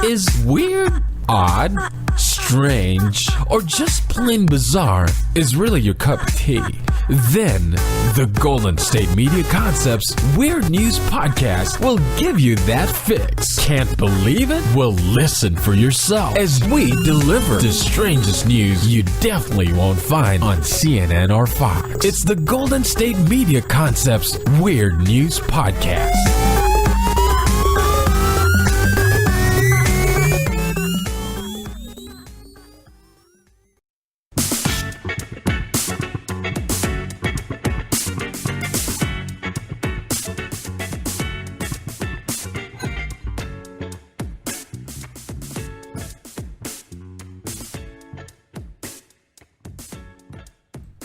Is weird, odd, strange, or just plain bizarre is really your cup of tea? Then, the Golden State Media Concepts Weird News Podcast will give you that fix. Can't believe it? Well, listen for yourself as we deliver the strangest news you definitely won't find on CNN or Fox. It's the Golden State Media Concepts Weird News Podcast.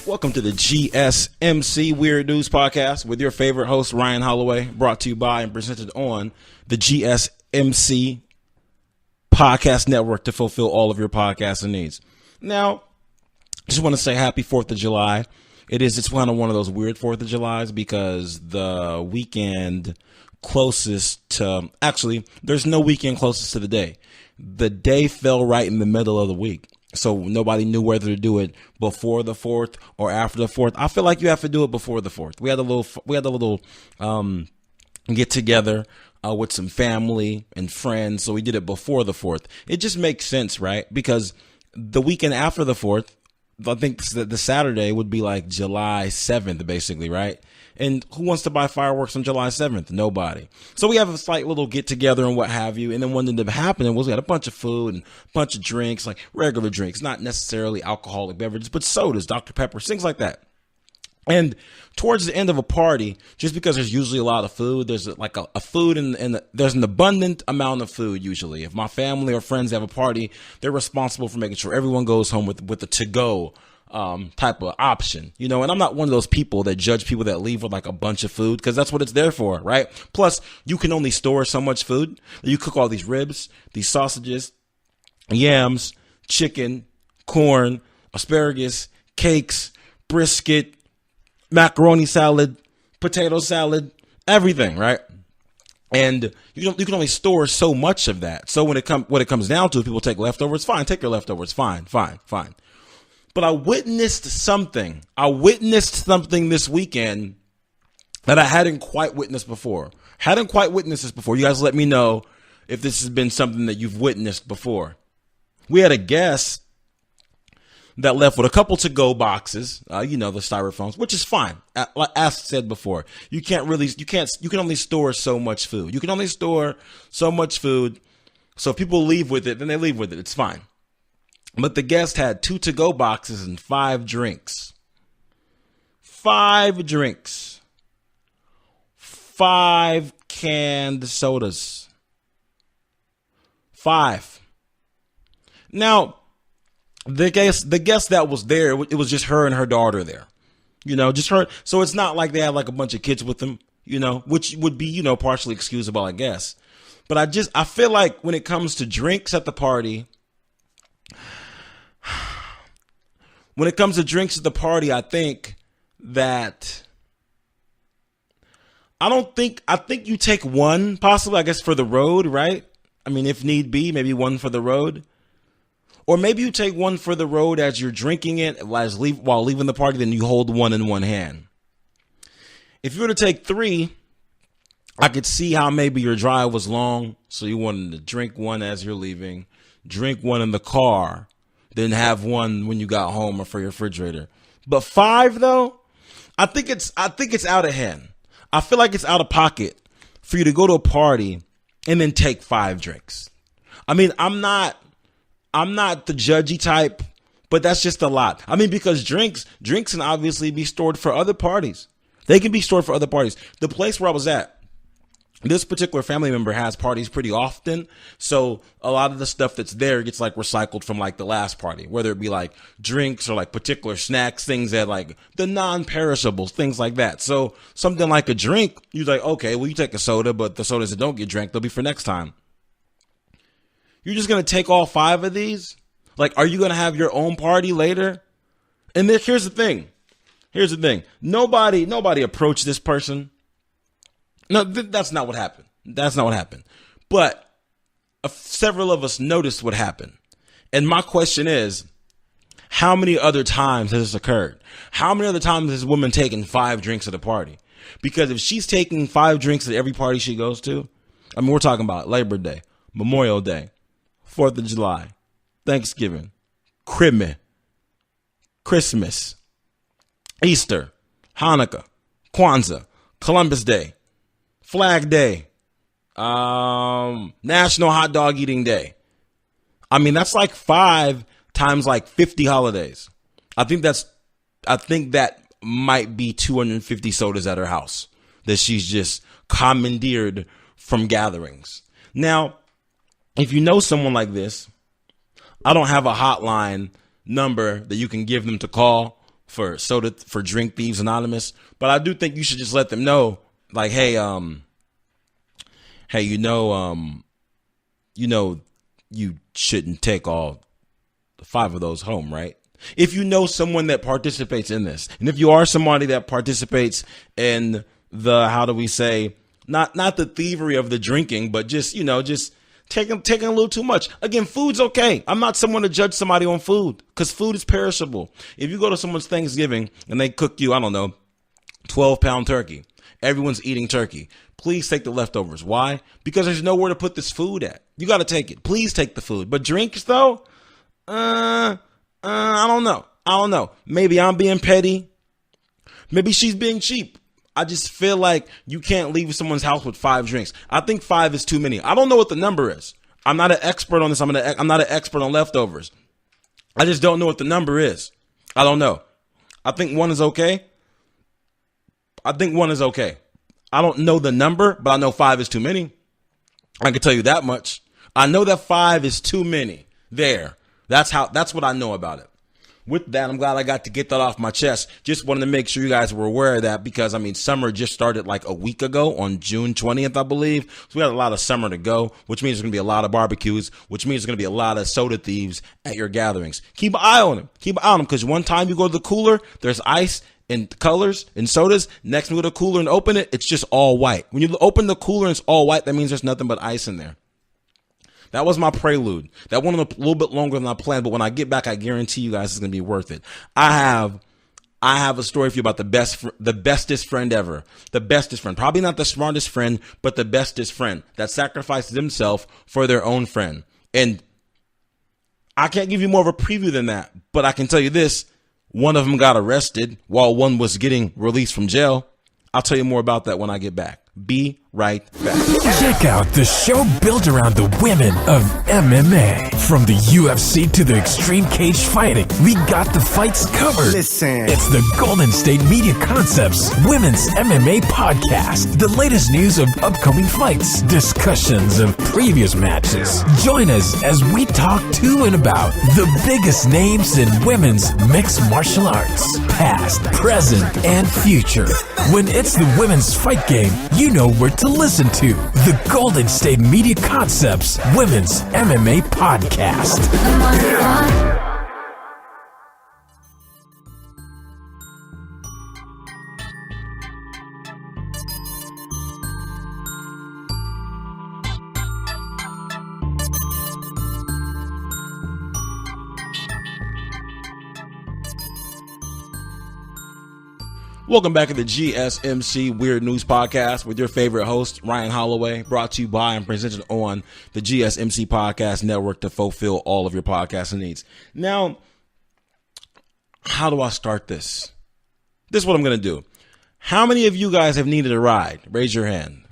Welcome to the GSMC Weird News Podcast with your favorite host, Ryan Holloway, brought to you by and presented on the GSMC Podcast Network to fulfill all of your podcasting needs. Now, just want to say happy 4th of July. It's kind of one of those weird 4th of Julys because the weekend closest to, actually, there's no weekend closest to the day. The day fell right in the middle of the week. So nobody knew whether to do it before the 4th or after the 4th. I feel like you have to do it before the 4th. We had a little get together with some family and friends. So we did it before the 4th. It just makes sense, right? Because the weekend after the 4th, I think the Saturday would be like July 7th, basically, right? And who wants to buy fireworks on July 7th? Nobody. So we have a slight little get together and what have you. And then what ended up happening was we had a bunch of food and a bunch of drinks, like regular drinks, not necessarily alcoholic beverages, but sodas, Dr. Pepper, things like that. And towards the end of a party, just because there's usually a lot of food, there's like a food and there's an abundant amount of food usually. If my family or friends have a party, they're responsible for making sure everyone goes home with a to-go type of option, you know, and I'm not one of those people that judge people that leave with like a bunch of food because that's what it's there for, right? Plus, you can only store so much food. You cook all these ribs, these sausages, yams, chicken, corn, asparagus, cakes, brisket, macaroni salad, potato salad, everything, right? And you can only store so much of that. So when it comes down to it, people take leftovers. Fine, take your leftovers. Fine. But I witnessed something this weekend that I hadn't quite witnessed before. You guys let me know if this has been something that you've witnessed before. We had a guest that left with a couple to-go boxes, the styrofoams, which is fine. As said before, you can only store so much food. So if people leave with it, then they leave with it. It's fine. But the guest had 2 to-go boxes and 5 drinks. 5 canned sodas. 5. Now, the guest that was there, it was just her and her daughter there. Just her. So it's not like they had like a bunch of kids with them, which would be, partially excusable, I guess. But I feel like when it comes to drinks at the party, I think that I think you take one, possibly, I guess, for the road, right? I mean, if need be, maybe one for the road. Or maybe you take one for the road as you're drinking it, while leaving the party, then you hold one in one hand. If you were to take 3, I could see how maybe your drive was long, so you wanted to drink one as you're leaving, drink one in the car, then have one when you got home or for your refrigerator. But 5 though, I think it's out of hand. I feel like it's out of pocket for you to go to a party and then take 5 drinks. I mean, I'm not the judgy type, but that's just a lot. I mean, because drinks can obviously be stored for other parties. They can be stored for other parties. The place where I was at, this particular family member has parties pretty often. So a lot of the stuff that's there gets like recycled from like the last party, whether it be like drinks or like particular snacks, things that like the non-perishables, things like that. So something like a drink, you're like, okay, well, you take a soda, but the sodas that don't get drank, they'll be for next time. You're just going to take all 5 of these? Like, are you going to have your own party later? And then here's the thing. Nobody approached this person. No, that's not what happened. But several of us noticed what happened. And my question is, how many other times has this occurred? How many other times has this woman taken 5 drinks at a party? Because if she's taking 5 drinks at every party she goes to, I mean, we're talking about Labor Day, Memorial Day, 4th of July, Thanksgiving, Christmas, Easter, Hanukkah, Kwanzaa, Columbus Day, Flag Day, National Hot Dog Eating Day. I mean, that's like 5 times like 50 holidays. I think that might be 250 sodas at her house that she's just commandeered from gatherings. Now, if you know someone like this, I don't have a hotline number that you can give them to call for Drink Thieves Anonymous, but I do think you should just let them know, like, hey, you shouldn't take all 5 of those home, right? If you know someone that participates in this, and if you are somebody that participates in the, how do we say, not the thievery of the drinking, but just taking a little too much. Again, food's okay. I'm not someone to judge somebody on food, because food is perishable. If you go to someone's Thanksgiving and they cook you, 12-pound turkey, everyone's eating turkey, please take the leftovers. Why? Because there's nowhere to put this food at. You got to take it. Please take the food. But drinks, though, I don't know. Maybe I'm being petty. Maybe she's being cheap. I just feel like you can't leave someone's house with 5 drinks. I think 5 is too many. I don't know what the number is. I'm not an expert on this. I'm not an expert on leftovers. I just don't know what the number is. I don't know. I think 1 is okay. I don't know the number, but I know 5 is too many. I can tell you that much. I know that 5 is too many. There. That's what I know about it. With that, I'm glad I got to get that off my chest. Just wanted to make sure you guys were aware of that, because, summer just started like a week ago on June 20th, I believe. So we got a lot of summer to go, which means there's going to be a lot of barbecues, which means there's going to be a lot of soda thieves at your gatherings. Keep an eye on them. Because one time you go to the cooler, there's ice and colors and sodas. Next, we go to the cooler and open it, it's just all white. When you open the cooler and it's all white, that means there's nothing but ice in there. That was my prelude. That went on a little bit longer than I planned, but when I get back, I guarantee you guys it's going to be worth it. I have a story for you about the bestest friend ever. The bestest friend. Probably not the smartest friend, but the bestest friend that sacrificed themselves for their own friend. And I can't give you more of a preview than that, but I can tell you this. One of them got arrested while one was getting released from jail. I'll tell you more about that when I get back. Be right back. Check out the show built around the women of MMA. From the UFC to the extreme cage fighting, we got the fights covered. Listen. It's the Golden State Media Concepts Women's MMA Podcast. The latest news of upcoming fights, discussions of previous matches. Join us as we talk to and about the biggest names in women's mixed martial arts, past, present, and future. When it's the women's fight game, you know where to listen to. The Golden State Media Concepts Women's MMA Podcast. Welcome back to the GSMC Weird News Podcast with your favorite host, Ryan Holloway, brought to you by and presented on the GSMC Podcast Network to fulfill all of your podcasting needs. Now, how do I start this? This is what I'm going to do. How many of you guys have needed a ride? Raise your hand.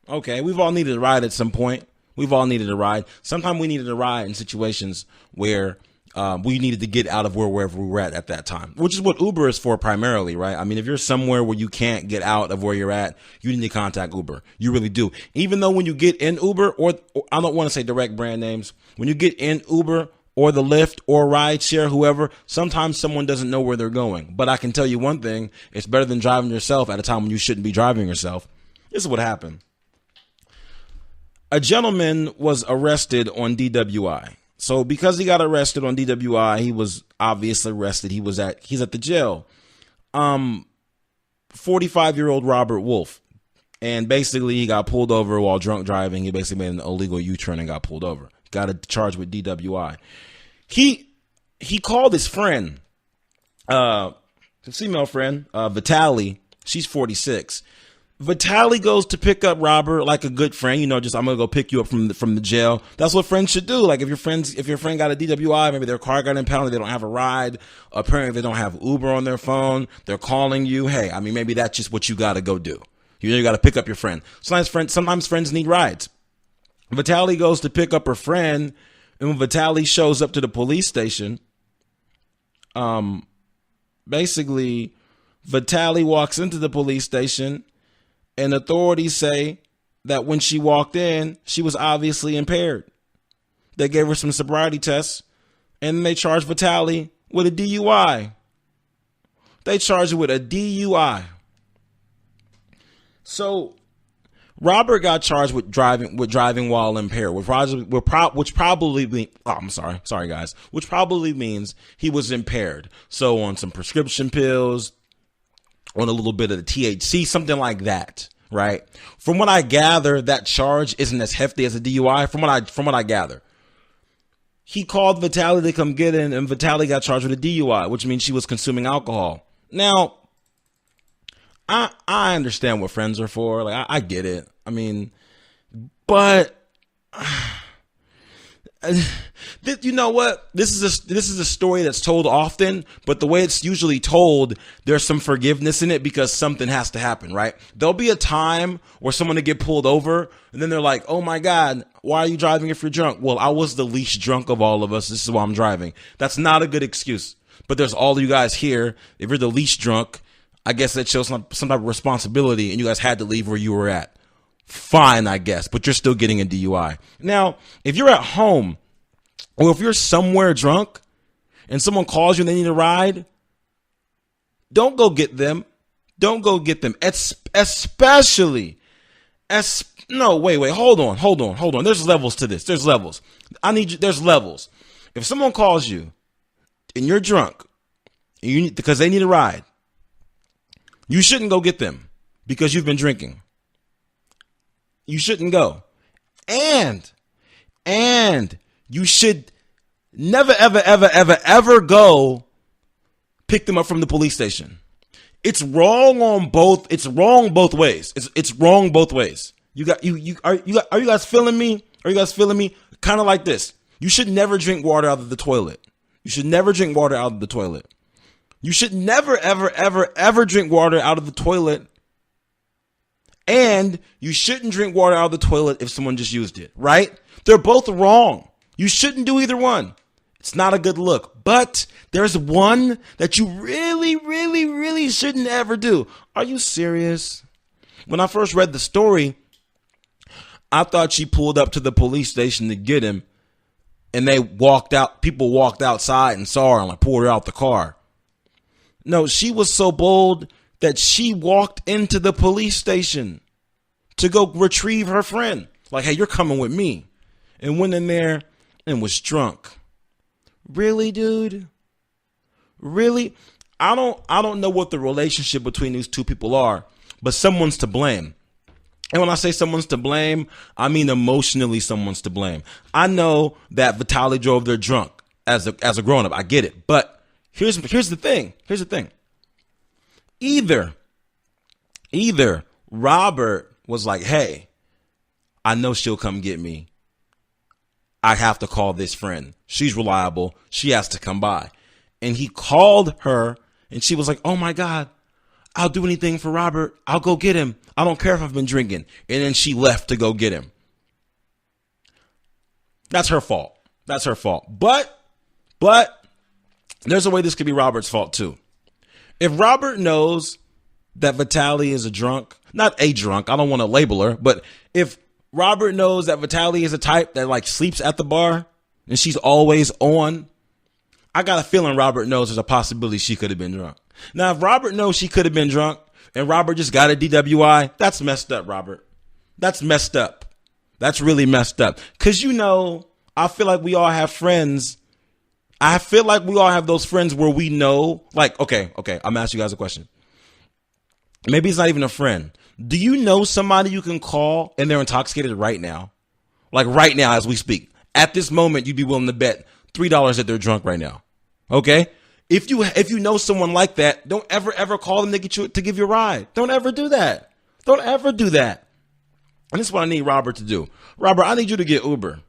Okay, we've all needed a ride at some point. We've all needed a ride. Sometimes we needed a ride in situations where we needed to get out of wherever we were at that time, which is what Uber is for primarily, right? I mean, if you're somewhere where you can't get out of where you're at, you need to contact Uber. You really do. Even though when you get in Uber, or I don't want to say direct brand names, when you get in Uber or the Lyft or rideshare, whoever, sometimes someone doesn't know where they're going. But I can tell you one thing, it's better than driving yourself at a time when you shouldn't be driving yourself. This is what happened. A gentleman was arrested on DWI. So because he got arrested on DWI, he was obviously arrested. He's at the jail. 45-year-old Robert Wolf. And basically, he got pulled over while drunk driving. He basically made an illegal U-turn and got pulled over. Got a charge with DWI. He called his friend, his female friend, Vitaly. She's 46. Vitaly goes to pick up Robert like a good friend, just I'm gonna go pick you up from the jail. That's what friends should do. Like if your friend got a DWI, maybe their car got impounded, they don't have a ride. Apparently they don't have Uber on their phone. They're calling you. Hey, I mean maybe that's just what you gotta go do. You got to pick up your friend. Sometimes friends need rides. Vitaly goes to pick up her friend, and when Vitaly shows up to the police station, basically Vitaly walks into the police station, and authorities say that when she walked in, she was obviously impaired. They gave her some sobriety tests, and they charged Vitaly with a DUI. They charged her with a DUI. So Robert got charged with driving while impaired, which probably means he was impaired. So on some prescription pills, on a little bit of the THC, something like that, right? From what I gather, that charge isn't as hefty as a DUI. From what I gather, he called Vitaly to come get in, and Vitaly got charged with a DUI, which means she was consuming alcohol. Now, I understand what friends are for. Like I get it. I mean, but you know what? This is a story that's told often, but the way it's usually told, there's some forgiveness in it because something has to happen, right? There'll be a time where someone will get pulled over, and then they're like, "Oh my God, why are you driving if you're drunk?" Well, I was the least drunk of all of us. This is why I'm driving. That's not a good excuse. But there's all of you guys here. If you're the least drunk, I guess that shows some type of responsibility, and you guys had to leave where you were at. Fine, I guess, but you're still getting a DUI. Now, if you're at home, or if you're somewhere drunk, and someone calls you and they need a ride, don't go get them. Don't go get them. Especially, hold on. There's levels to this. There's levels. There's levels. If someone calls you, and you're drunk, because they need a ride, you shouldn't go get them because you've been drinking. You shouldn't go. And you should never, ever go pick them up from the police station. It's wrong both ways. It's wrong both ways. Are you guys feeling me? Are you guys feeling me? Kind of like this. You should never drink water out of the toilet. You should never drink water out of the toilet. You should never, ever drink water out of the toilet. And you shouldn't drink water out of the toilet if someone just used it, right? They're both wrong. You shouldn't do either one. It's not a good look. But there's one that you really shouldn't ever do. Are you serious? When I first read the story, I thought she pulled up to the police station to get him, and they walked out. People walked outside and saw her and pulled her out the car. No, she was so bold that she walked into the police station to go retrieve her friend. Like, hey, you're coming with me. And went in there and was drunk. Really, dude? Really? I don't know what the relationship between these two people are, but someone's to blame. And when I say someone's to blame, I mean emotionally someone's to blame. I know that Vitaly drove there drunk as a grown-up. I get it. But here's the thing. Here's the thing. Either Robert was like, hey, I know she'll come get me. I have to call this friend. She's reliable. She has to come by. And he called her, and she was like, oh my God, I'll do anything for Robert. I'll go get him. I don't care if I've been drinking. And then she left to go get him. That's her fault. That's her fault. But there's a way this could be Robert's fault too. If Robert knows that Vitaly is a drunk, not a drunk, I don't want to label her, but if Robert knows that Vitaly is a type that sleeps at the bar and she's always on, I got a feeling Robert knows there's a possibility she could have been drunk. Now, if Robert knows she could have been drunk and Robert just got a DWI, that's messed up, Robert. That's messed up. That's really messed up. Because, I feel like we all have friends. I feel like we all have those friends where we know, okay, I'm asking you guys a question. Maybe it's not even a friend. Do you know somebody you can call and they're intoxicated right now? Like right now as we speak. At this moment, you'd be willing to bet $3 that they're drunk right now. Okay? If you know someone like that, don't ever call them to give you a ride. Don't ever do that. Don't ever do that. And this is what I need Robert to do. Robert, I need you to get Uber.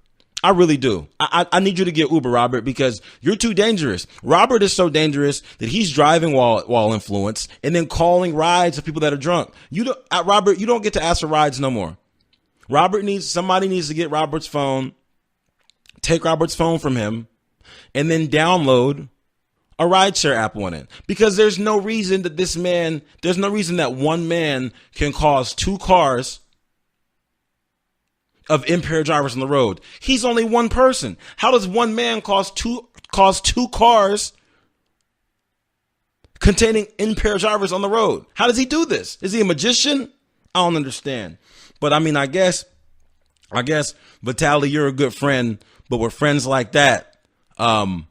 I really do. I need you to get Uber, Robert, because you're too dangerous. Robert is so dangerous that he's driving while influenced and then calling rides of people that are drunk. Robert, you don't get to ask for rides no more. Somebody needs to get Robert's phone, take Robert's phone from him, and then download a rideshare app on it. Because there's no reason that one man can cause two cars of impaired drivers on the road. He's only one person. How does one man cause two cars containing impaired drivers on the road? How does he do this? Is he a magician? I don't understand. But I mean, I guess Vitaly, you're a good friend, but with friends like that, I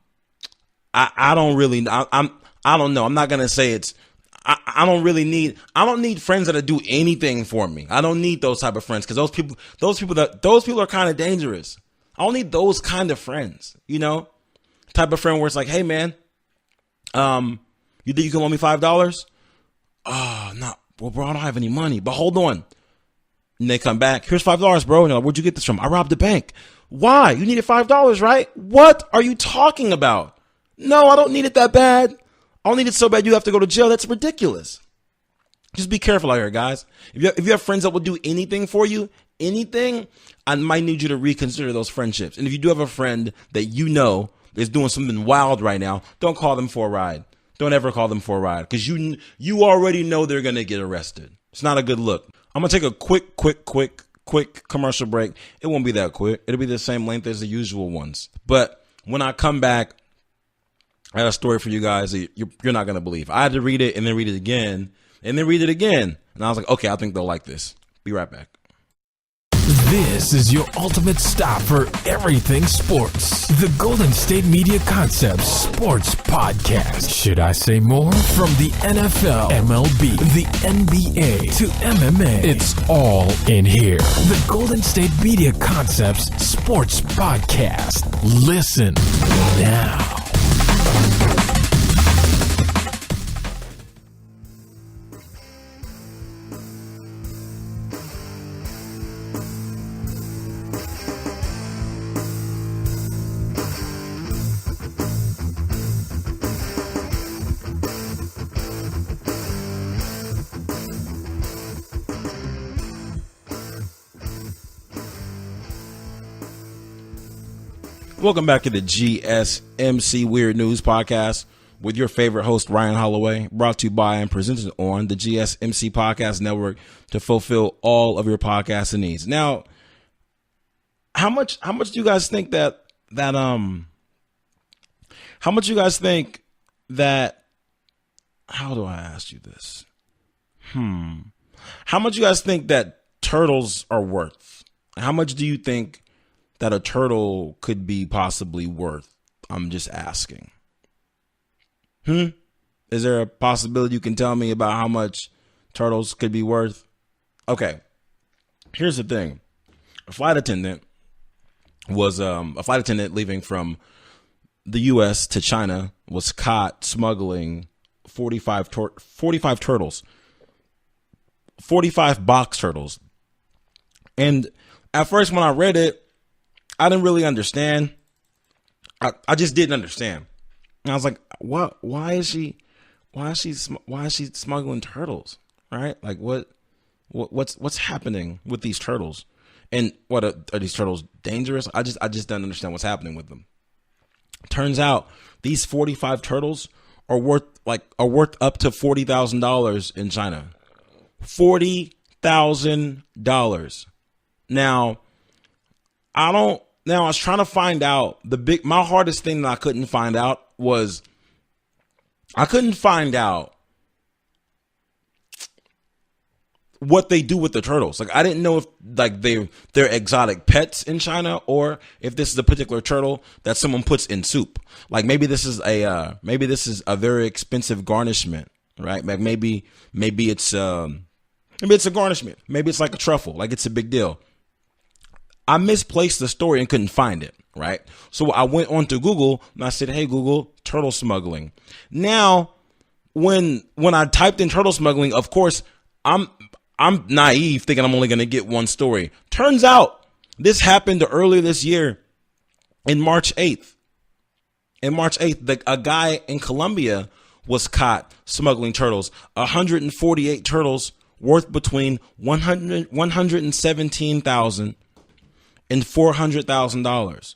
don't know. I'm not gonna say it's. I don't need friends that do anything for me. I don't need those type of friends because those people are kind of dangerous. I don't need those kind of friends, type of friend where it's like, hey man, you think you can loan me $5? Oh, no, well, bro, I don't have any money, but hold on. And they come back, here's $5, bro. And like, where'd you get this from? I robbed the bank. Why? You needed $5, right? What are you talking about? No, I don't need it that bad. I don't need it so bad you have to go to jail. That's ridiculous. Just be careful out here, guys. If you have friends that will do anything for you, I might need you to reconsider those friendships. And if you do have a friend that you know is doing something wild right now, don't call them for a ride. Don't ever call them for a ride because you already know they're going to get arrested. It's not a good look. I'm going to take a quick commercial break. It won't be that quick. It'll be the same length as the usual ones. But when I come back, I got a story for you guys that you're not going to believe. I had to read it and then read it again and then read it again. And I was like, okay, I think they'll like this. Be right back. This is your ultimate stop for everything sports. The Golden State Media Concepts Sports Podcast. Should I say more? From the NFL, MLB, the NBA to MMA, it's all in here. The Golden State Media Concepts Sports Podcast. Listen now. Welcome back to the GSMC Weird News Podcast with your favorite host, Ryan Holloway, brought to you by and presented on the GSMC Podcast Network to fulfill all of your podcasting needs. Now, how much do you guys think that how do I ask you this? How much you guys think that turtles are worth? How much do you think that a turtle could be possibly worth? I'm just asking. Is there a possibility you can tell me about how much turtles could be worth? Okay. Here's the thing. A flight attendant leaving from the US to China was caught smuggling 45 turtles. 45 box turtles. And at first when I read it, I didn't really understand. I just didn't understand. And I was like, "What? Why is she smuggling turtles? Right? Like, what's happening with these turtles? And what are these turtles dangerous? I just don't understand what's happening with them. Turns out these 45 turtles are worth up to $40,000 in China. $40,000. Now, I was trying to find out my hardest thing that I couldn't find out was what they do with the turtles. Like, I didn't know if they're exotic pets in China or if this is a particular turtle that someone puts in soup. Like maybe this is a very expensive garnishment, right? Like maybe it's Maybe it's a garnishment. Maybe it's like a truffle, like it's a big deal. I misplaced the story and couldn't find it, right? So I went onto Google and I said, hey, Google, turtle smuggling. Now, when I typed in turtle smuggling, of course, I'm naive thinking I'm only going to get one story. Turns out this happened earlier this year in March 8th. In March 8th, a guy in Colombia was caught smuggling turtles, 148 turtles worth between $117,000 and $400,000.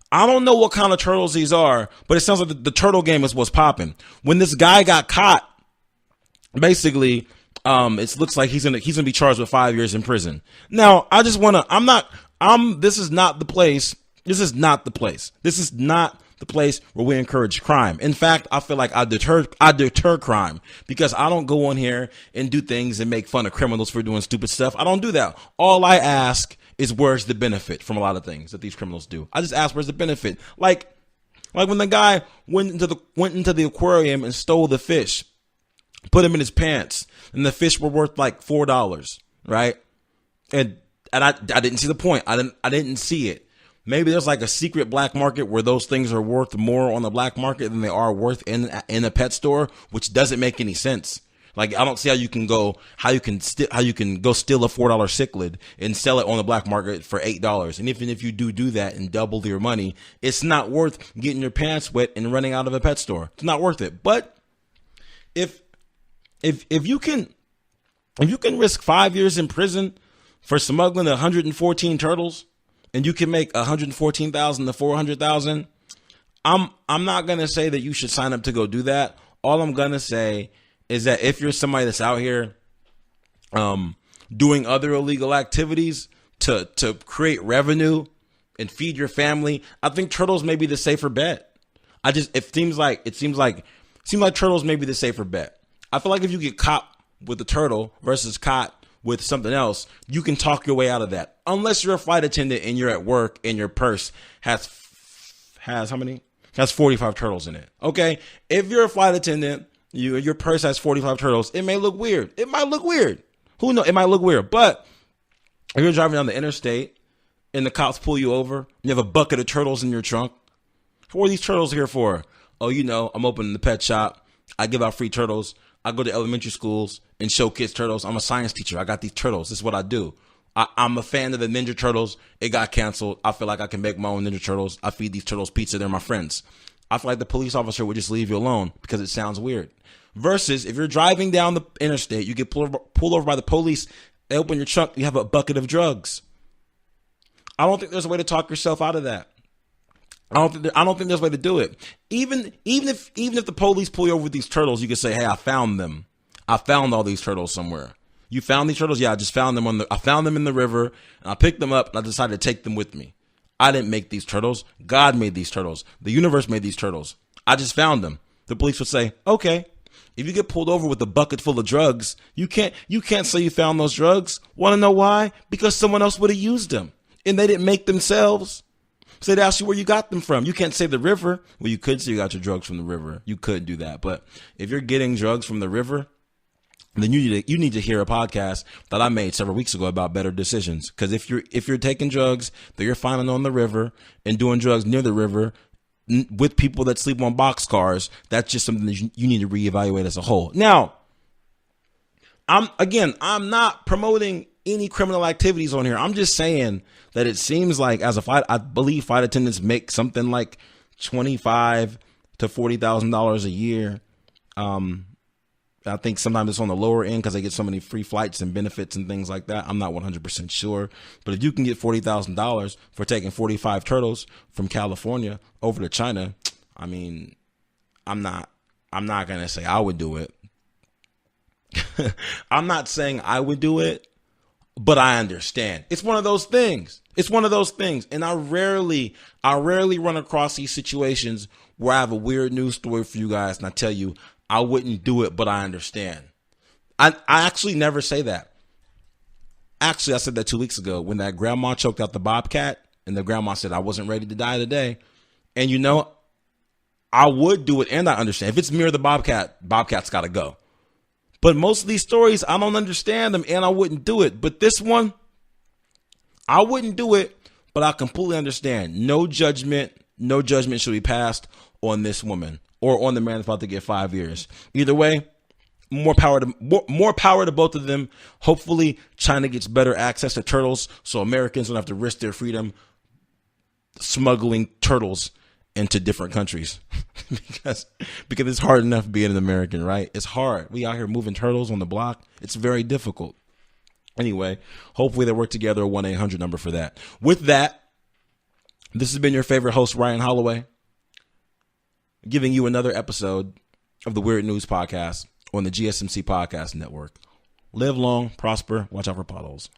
I don't know what kind of turtles these are, but it sounds like the turtle game is what's popping. When this guy got caught, basically, it looks like he's gonna be charged with 5 years in prison. Now, this is not the place. This is not the place. This is not the place where we encourage crime. In fact, I feel like I deter crime because I don't go on here and do things and make fun of criminals for doing stupid stuff. I don't do that. All I ask is where's the benefit from a lot of things that these criminals do. I just ask where's the benefit. Like when the guy went into the aquarium and stole the fish, put him in his pants, and the fish were worth like $4, right? And I didn't see the point. I didn't see it. Maybe there's like a secret black market where those things are worth more on the black market than they are worth in a pet store, which doesn't make any sense. Like, I don't see how you can go steal a $4 cichlid and sell it on the black market for $8. And even if you do that and double your money, it's not worth getting your pants wet and running out of a pet store. It's not worth it. But if you can risk 5 years in prison for smuggling 114 turtles, and you can make $114,000 to $400,000, I'm not gonna say that you should sign up to go do that. All I'm gonna say is that if you're somebody that's out here doing other illegal activities to create revenue and feed your family, I think turtles may be the safer bet. It seems like turtles may be the safer bet. I feel like if you get caught with a turtle versus caught with something else, you can talk your way out of that. Unless you're a flight attendant and you're at work and your purse has how many? Has 45 turtles in it. Okay. If you're a flight attendant, your purse has 45 turtles. It may look weird. It might look weird. Who knows? It might look weird. But if you're driving down the interstate and the cops pull you over, and you have a bucket of turtles in your trunk, what are these turtles here for? Oh, I'm opening the pet shop. I give out free turtles. I go to elementary schools and show kids turtles. I'm a science teacher. I got these turtles. This is what I do. I'm a fan of the Ninja Turtles. It got canceled. I feel like I can make my own Ninja Turtles. I feed these turtles pizza. They're my friends. I feel like the police officer would just leave you alone because it sounds weird. Versus if you're driving down the interstate, you get pulled over by the police. They open your trunk. You have a bucket of drugs. I don't think there's a way to talk yourself out of that. I don't think there's a way to do it. Even if the police pull you over with these turtles, you can say, "Hey, I found them. I found all these turtles somewhere." You found these turtles? Yeah, I just found them I found them in the river, and I picked them up, and I decided to take them with me. I didn't make these turtles. God made these turtles. The universe made these turtles. I just found them. The police would say, "Okay." If you get pulled over with a bucket full of drugs, you can't say you found those drugs. Want to know why? Because someone else would have used them, and they didn't make themselves. So they'd ask you where you got them from. You can't say the river. Well, you could say you got your drugs from the river. You could do that. But if you're getting drugs from the river, then you need to hear a podcast that I made several weeks ago about better decisions. Because if you're taking drugs that you're finding on the river and doing drugs near the river with people that sleep on boxcars, that's just something that you need to reevaluate as a whole. Now, I'm not promoting any criminal activities on here. I'm just saying that it seems like I believe flight attendants make something like $25,000 to $40,000 a year. I think sometimes it's on the lower end because they get so many free flights and benefits and things like that. I'm not 100% sure, but if you can get $40,000 for taking 45 turtles from California over to China, I mean, I'm not gonna say I would do it. I'm not saying I would do it, but I understand. It's one of those things. And I rarely run across these situations where I have a weird news story for you guys and I tell you I wouldn't do it, but I understand. I actually never say that. Actually, I said that 2 weeks ago when that grandma choked out the bobcat and the grandma said I wasn't ready to die today. And I would do it and I understand. If it's me or the bobcat, bobcat's got to go. But most of these stories, I don't understand them and I wouldn't do it. But this one, I wouldn't do it, but I completely understand. No judgment should be passed on this woman or on the man that's about to get 5 years. Either way, more power to both of them. Hopefully, China gets better access to turtles so Americans don't have to risk their freedom smuggling turtles into different countries because it's hard enough being an American, right? It's hard. We out here moving turtles on the block. It's very difficult. Anyway, hopefully they work together, a 1-800 number for that. With that, this has been your favorite host, Ryan Holloway, giving you another episode of the Weird News Podcast on the GSMC Podcast Network. Live long, prosper, watch out for potholes.